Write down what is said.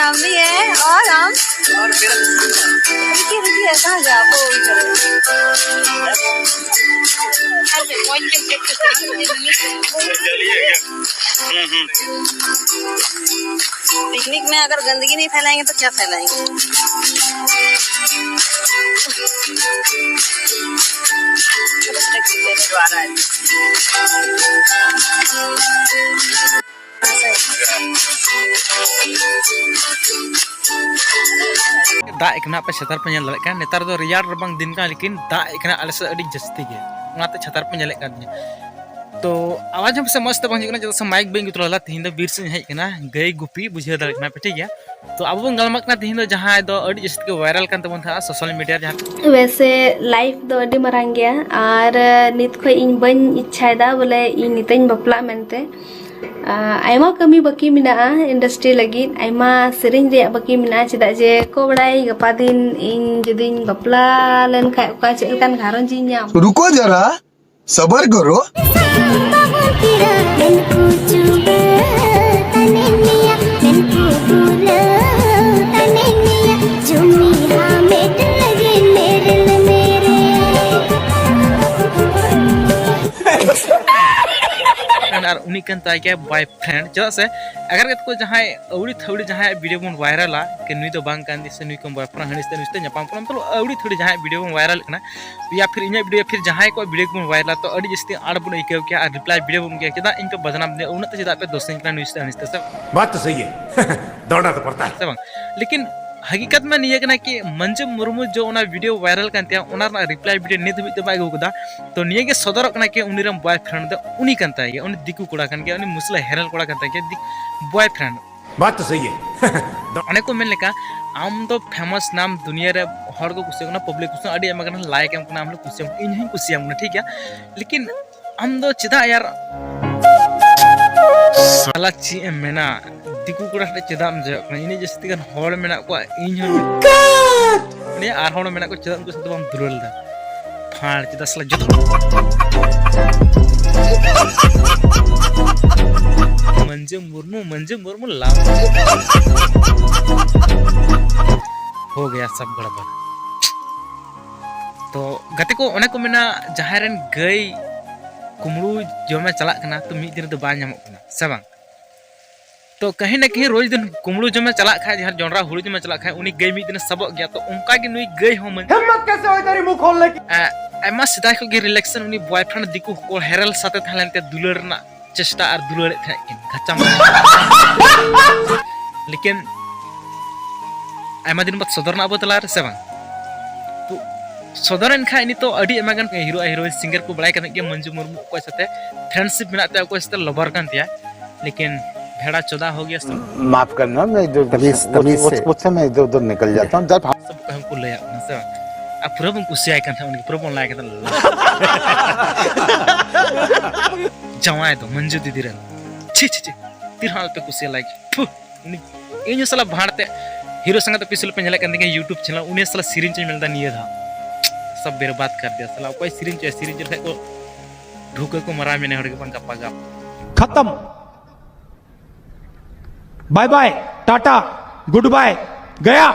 नाम भी है और हम और मेरा रुकिए कहाँ जा वो पिकनिक में अगर गंदगी नहीं फैलाएंगे तो क्या फैलाएंगे। दा एकना पे छतर पे नेल का नेतार दो रियार रबांग दिन का लेकिन दा एकना अलस अडी जस्ती गे उनाते छतर पे नेल का तो आवाज हम से मस्त बन जगना जैसे माइक बेंग उतरला तीन दो बीर से हेज कना गई गुपी बुझे दलकना पे ठीक है। तो अब बन गलमकना तीन दो जहां दो अडी जस्ती के वायरल कान तबन था सोशल मीडिया जहां वैसे लाइफ दो अडी मरांग गया और नित खो इन बन इच्छा दा बोले इन नितन बपला मेनते आयमा कमी बाकी मिना इंडस्ट्री लगी आयमा सेरिंग रे बाकी मिना चेदा जे को बड़ाई गपा दिन इन जदिन बपला लेन खा का चेलकान घारन जी न्याम रुको जरा सबर करो और उन्हीं कन ताई के बॉयफ्रेंड चला से अगर को जहां अवड़ी थवड़ी जहां वीडियो बन वायरला के नुई तो बांग कान दिस नुई को बॉयफ्रेंड हनिस्ते नुस्ते न्यापाम कोन तो अवड़ी थवड़ी जहां वीडियो बन वायरल कना या फिर इन्या वीडियो फिर जहां को वीडियो बन वायरला तो अड़ी जस्ती आड़ बन इके के और रिप्लाई वीडियो बन के चदा इनका बदनाम दे उन तो चदा पे दोस्त इनका नुस्ते हनिस्ते सब बात तो सही है दौड़ना तो पड़ता है सब लेकिन हकीकत में नहीं है कि मंजू मुर्मू जो उना वीडियो वायरल करते हैं उना रिप्लाई वीडियो नित भी बाय गुदा तो निये के सदर कना के उनीरम बॉयफ्रेंड दो उनी करता है उनी दिकू कोड़ा कन के उनी मुसला हेरल कोड़ा करता है बॉयफ्रेंड बात तो सही है अने को मेन लेका आम दो फेमस नाम दुनिया रे हर को कुछ ना पब्लिक कुछ अड़ी एम कना लाइक एम कना हम लोग कुछ इन ही कुछ हम ठीक है लेकिन हम दो चिदा यार साला ची मेना दिकू कोड़ा चेदा इन जस्ती गन हर मेना को इन ने आर हर मेना को चेदा उनको से बम दुरल दा फाड़ चेदा सला जतो मंजू मुर्मू ला हो गया सब गड़बड़। तो गते को ओने को मेना जहां रेन गई कुमड़ू जो में चला कना तो मी दिन तो बा नामो कना से बांग तो कहीं ना कहीं रोज दिन कुमड़ू जो में चला खाए जहां जोंडरा हुड़ू जो में चला खाए उनी गई मी दिन सबक गया तो उनका के नुई गई हो मन हिम्मत कैसे होई तेरी मुंह खोलने की एमा सिदा को गे रिलेक्शन उनी बॉयफ्रेंड दिकू को हेरल साथे थालेंते दुलर ना चेष्टा और दुलर थे घचा लेकिन आयमा दिन बाद सदरना अब तला रे से बांग तो सदरन खा इनी तो अडी एमागन हीरो हीरोइन सिंगर को बड़ाई करने के मंजू मुर्मू को साथे फ्रेंडशिप बनाते को साथे लवर कान दिया लेकिन भेड़ा चौदा हो गया सब माफ करना मैं इधर उससे मैं इधर उधर निकल जाता हूँ जब सब हमको ले अपना से अब पूरा बन कुछ आया था उनके पूरा बन लाया था जवाए तो मंजू दीदी रे छी छी छी तीर हाल पे कुछ लाइक इन साला भाड़ते हीरो संग तो पिछले पे झलक करने के YouTube चैनल उन्हें साला सिरिंज मिलता नहीं था सब बर्बाद कर दिया साला कोई सिरिंज को ढूके को मरा में नहीं हड़ के पंखा पागा खत्म bye bye tata goodbye गया।